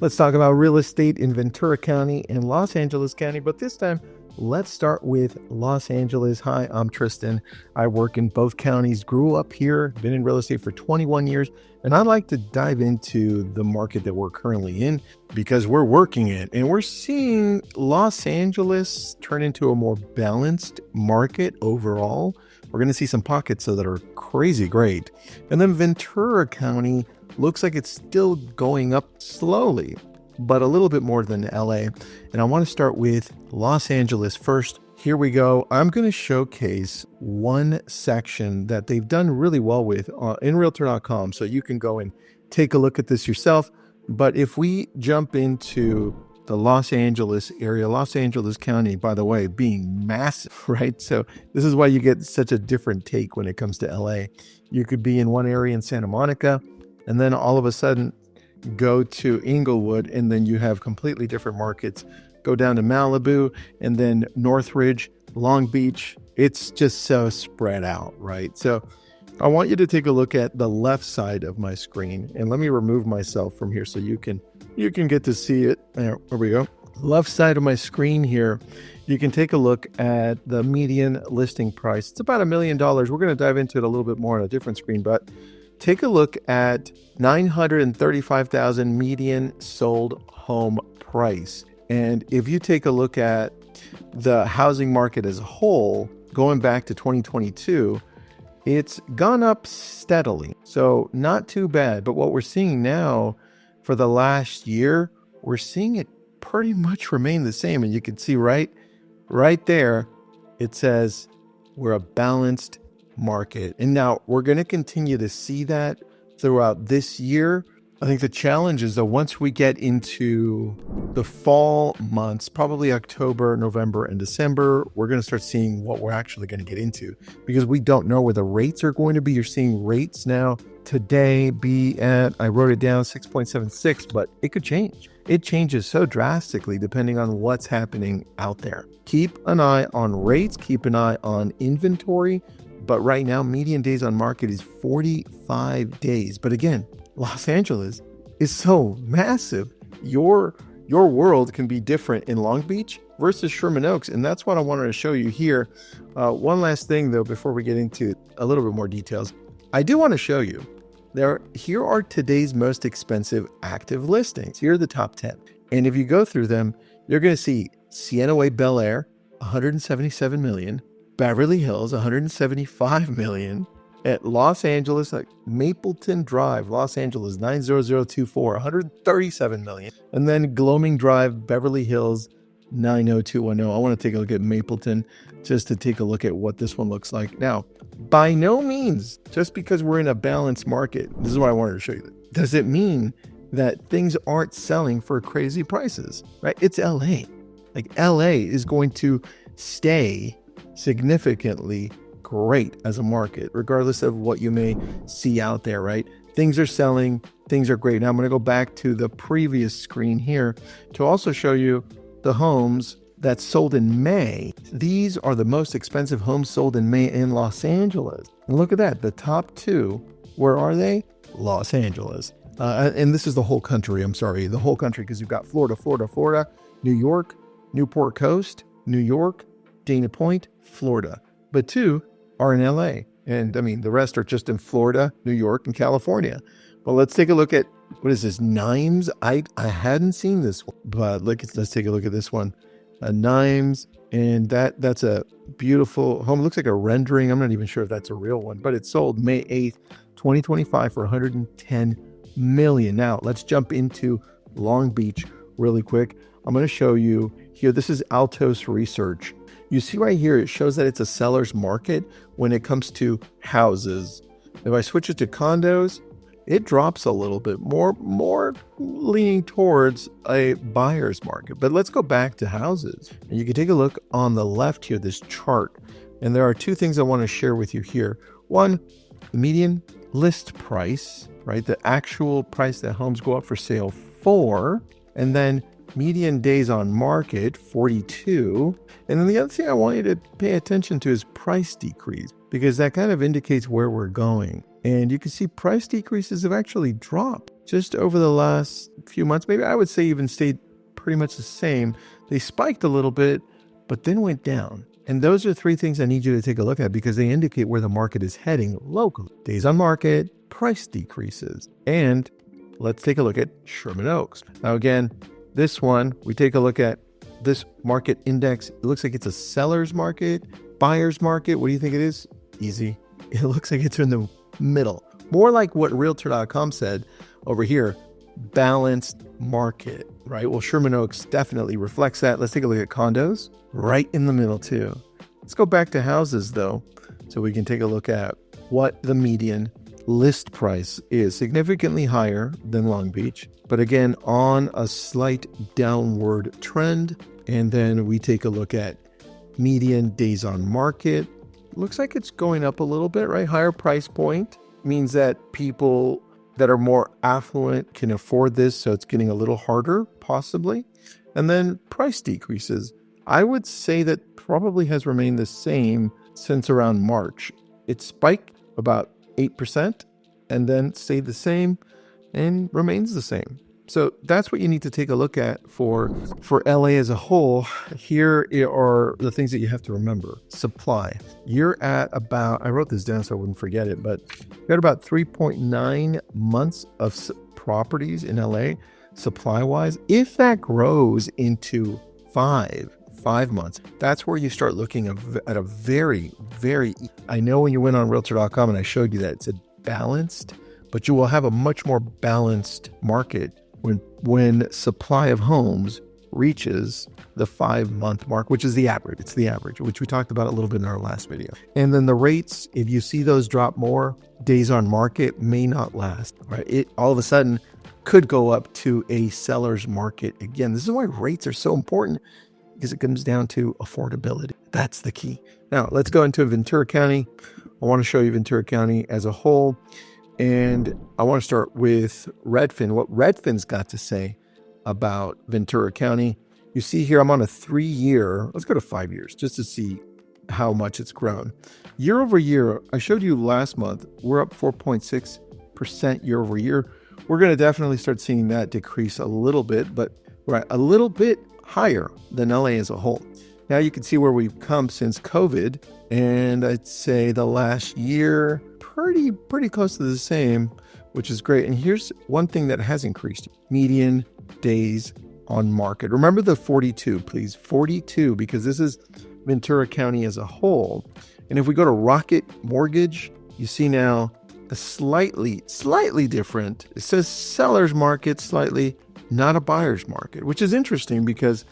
Let's talk about real estate in Ventura County and Los Angeles County, but this time, let's start with Los Angeles. Hi, I'm Tristan. I work in both counties, grew up here, been in real estate for 21 years, and I'd like to dive into the market that we're currently in because we're working it, and we're seeing Los Angeles turn into a more balanced market overall. We're going to see some pockets that are crazy great. And then Ventura County looks like it's still going up slowly, but a little bit more than LA. And I want to start with Los Angeles first. Here we go. I'm going to showcase one section that they've done really well with in Realtor.com. So you can go and take a look at this yourself. But if we jump into the Los Angeles area, Los Angeles County, by the way, being massive, right? So this is why you get such a different take when it comes to LA. You could be in one area in Santa Monica, and then all of a sudden go to Inglewood, and then you have completely different markets. Go down to Malibu, and then Northridge, Long Beach. It's just so spread out, right? So I want you to take a look at the left side of my screen, and let me remove myself from here so you can get to see it. There we go. Left side of my screen here, you can take a look at the median listing price. It's about $1 million. We're going to dive into it a little bit more on a different screen, but take a look at $935,000 median sold home price. And if you take a look at the housing market as a whole, going back to 2022, it's gone up steadily. So not too bad. But what we're seeing now for the last year, we're seeing it pretty much remain the same. And you can see right there, it says we're a balanced market. And now we're going to continue to see that throughout this year. I think the challenge is that once we get into the fall months, probably October, November, and December, we're going to start seeing what we're actually going to get into because we don't know where the rates are going to be. You're seeing rates now today be at, I wrote it down, 6.76, but it could change. It changes so drastically depending on what's happening out there. Keep an eye on rates, keep an eye on inventory. But right now, median days on market is 45 days. But again, Los Angeles is so massive. Your world can be different in Long Beach versus Sherman Oaks. And that's what I wanted to show you here. One last thing, though, before we get into a little bit more details, I do want to show you here are today's most expensive active listings. Here are the top 10. And if you go through them, you're going to see Sienna Way Bel Air, $177 million. Beverly Hills, $175 million. At Los Angeles, like Mapleton Drive, Los Angeles, 90024, $137 million. And then Gloaming Drive, Beverly Hills, 90210. I want to take a look at Mapleton just to take a look at what this one looks like. Now, by no means, just because we're in a balanced market, this is what I wanted to show you, does it mean that things aren't selling for crazy prices, right? It's LA. Like LA is going to stay significantly great as a market, regardless of what you may see out there, right? Things are selling, things are great. Now I'm going to go back to the previous screen here to also show you the homes that sold in May. These are the most expensive homes sold in May in Los Angeles. And look at that, the top two, where are they? Los Angeles. And this is the whole country, the whole country, because you've got Florida, New York, Newport Coast, New York, Dana Point, Florida. But two are in LA. And I mean, the rest are just in Florida, New York, and California. Well, let's take a look at, what is this, Nimes? I hadn't seen this one, but let's take a look at this one. Nimes, and that's a beautiful home. It looks like a rendering. I'm not even sure if that's a real one, but it sold May 8th, 2025 for $110 million. Now, let's jump into Long Beach really quick. I'm going to show you here. This is Altos Research. You see right here, it shows that it's a seller's market when it comes to houses. If I switch it to condos, it drops a little bit more leaning towards a buyer's market. But let's go back to houses. And you can take a look on the left here, this chart. And there are two things I want to share with you here. One, the median list price, right? The actual price that homes go up for sale for. And then median days on market, 42. And then the other thing I want you to pay attention to is price decrease, because that kind of indicates where we're going. And you can see price decreases have actually dropped just over the last few months, maybe I would say even stayed pretty much the same. They spiked a little bit, but then went down. And those are three things I need you to take a look at because they indicate where the market is heading locally. Days on market, price decreases. And let's take a look at Sherman Oaks. Now, again, this one, we take a look at this market index. It looks like it's a seller's market, buyer's market. What do you think it is? Easy. It looks like it's in the middle. More like what Realtor.com said over here, balanced market, right? Well, Sherman Oaks definitely reflects that. Let's take a look at condos, right in the middle too. Let's go back to houses though, so we can take a look at what the median list price is. Significantly higher than Long Beach, but again, on a slight downward trend. And then we take a look at median days on market. Looks like it's going up a little bit, right? Higher price point means that people that are more affluent can afford this, so it's getting a little harder, possibly. And then price decreases. I would say that probably has remained the same since around March. It spiked about 8% and then stayed the same and remains the same. So that's what you need to take a look at for LA as a whole. Here are the things that you have to remember. Supply. You're at about, I wrote this down so I wouldn't forget it, but you're at about 3.9 months of properties in LA supply-wise. If that grows into five months, that's where you start looking at a very, I know when you went on Realtor.com and I showed you that it said balanced, but you will have a much more balanced market when supply of homes reaches the 5-month mark, which is the average. It's the average, which we talked about a little bit in our last video. And then the rates, if you see those drop more, days on market may not last, right? It all of a sudden could go up to a seller's market again. This is why rates are so important, because it comes down to affordability. That's the key. Now, let's go into Ventura County. I want to show you Ventura County as a whole. And I want to start with Redfin, what Redfin's got to say about Ventura County. You see here, I'm on a 3-year, let's go to 5 years, just to see how much it's grown. Year over year, I showed you last month, we're up 4.6% year over year. We're going to definitely start seeing that decrease a little bit, but right, a little bit higher than LA as a whole. Now you can see where we've come since COVID, and I'd say the last year, pretty close to the same, which is great. And here's one thing that has increased: median days on market. Remember the 42, please, 42, because this is Ventura County as a whole. And if we go to Rocket Mortgage, you see now a slightly different. It says seller's market slightly, not a buyer's market, which is interesting because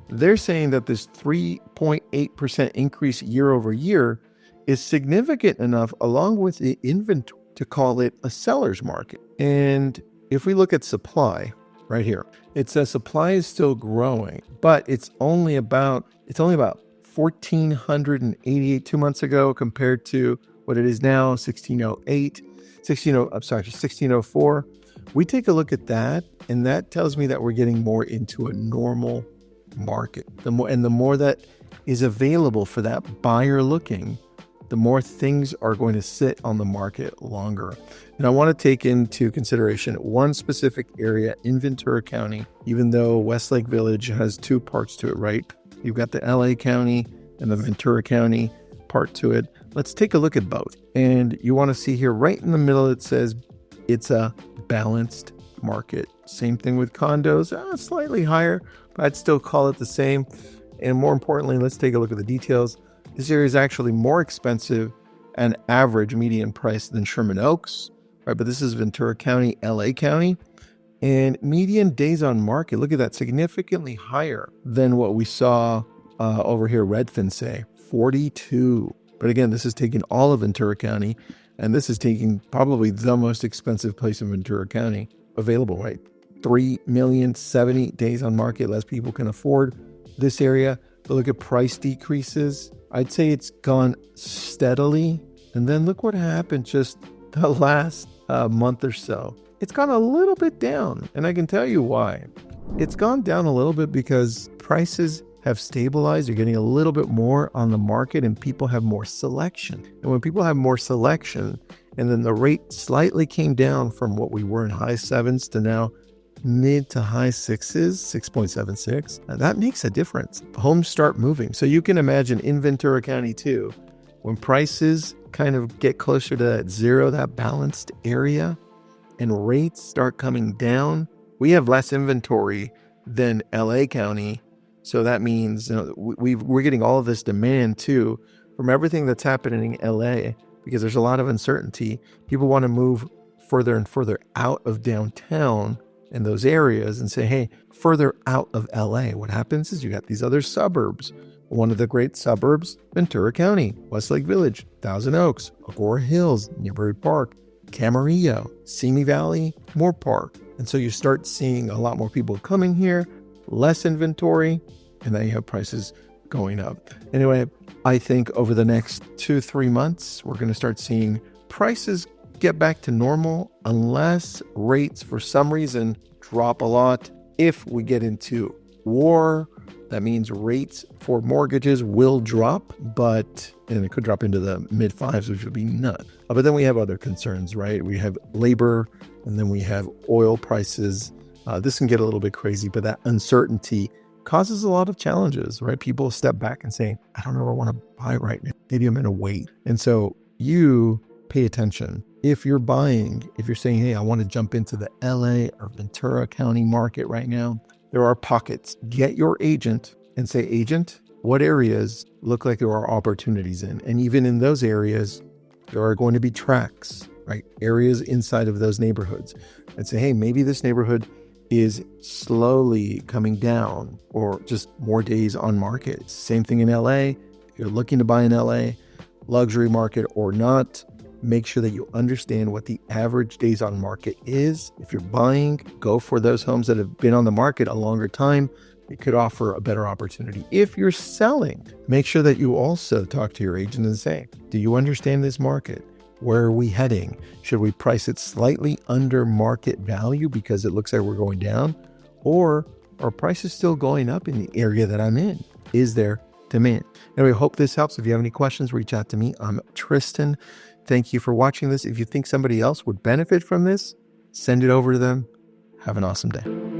they're saying that this 3.8% increase year over year is significant enough along with the inventory to call it a seller's market. And if we look at supply right here, it says supply is still growing, but it's only about 1,488 2 months ago compared to what it is now, 1604. We take a look at that, and that tells me that we're getting more into a normal market. The more that is available for that buyer looking, the more things are going to sit on the market longer. And I want to take into consideration one specific area in Ventura County, even though Westlake Village has two parts to it, right? You've got the LA County and the Ventura County part to it. Let's take a look at both. And you want to see here right in the middle, it says it's a balanced market. Same thing with condos, slightly higher, but I'd still call it the same. And more importantly, let's take a look at the details. This area is actually more expensive and average median price than Sherman Oaks, right? But this is Ventura County, LA County, and median days on market. Look at that, significantly higher than what we saw over here. Redfin say 42. But again, this is taking all of Ventura County, and this is taking probably the most expensive place in Ventura County available, right? 3,070,000 days on market. Less people can afford this area. But look at price decreases. I'd say it's gone steadily. And then look what happened just the last month or so. It's gone a little bit down. And I can tell you why. It's gone down a little bit because prices have stabilized. You're getting a little bit more on the market and people have more selection. And when people have more selection And then the rate slightly came down from what we were in high sevens to now mid to high sixes, 6.76. Now that makes a difference. Homes start moving. So you can imagine in Ventura County too, when prices kind of get closer to that zero, that balanced area, and rates start coming down, we have less inventory than LA County. So that means we're getting all of this demand too from everything that's happening in LA, because there's a lot of uncertainty. People want to move further and further out of downtown in those areas and say, hey, further out of LA. What happens is you got these other suburbs. One of the great suburbs, Ventura County, Westlake Village, Thousand Oaks, Agora Hills, Newbury Park, Camarillo, Simi Valley, Moore Park. And so you start seeing a lot more people coming here, less inventory, and then you have prices going up. Anyway, I think over the next 2-3 months, we're going to start seeing prices get back to normal unless rates for some reason drop a lot. If we get into war, that means rates for mortgages will drop, and it could drop into the mid fives, which would be nuts. But then we have other concerns, right? We have labor, and then we have oil prices. This can get a little bit crazy, but that uncertainty causes a lot of challenges, right? People step back and say, I don't know if I want to buy right now. Maybe I'm going to wait. And so you pay attention. If you're buying, if you're saying, hey, I want to jump into the LA or Ventura County market right now, there are pockets. Get your agent and say, agent, what areas look like there are opportunities in? And even in those areas, there are going to be tracks, right? Areas inside of those neighborhoods. And say, hey, maybe this neighborhood is slowly coming down or just more days on market. Same thing in LA. If you're looking to buy in LA, luxury market or not, make sure that you understand what the average days on market is. If you're buying, go for those homes that have been on the market a longer time. It could offer a better opportunity. If you're selling, make sure that you also talk to your agent and say, do you understand this market? Where are we heading? Should we price it slightly under market value because it looks like we're going down? Or are prices still going up in the area that I'm in? Is there demand? Anyway, I hope this helps. If you have any questions, reach out to me. I'm Tristan. Thank you for watching this. If you think somebody else would benefit from this, send it over to them. Have an awesome day.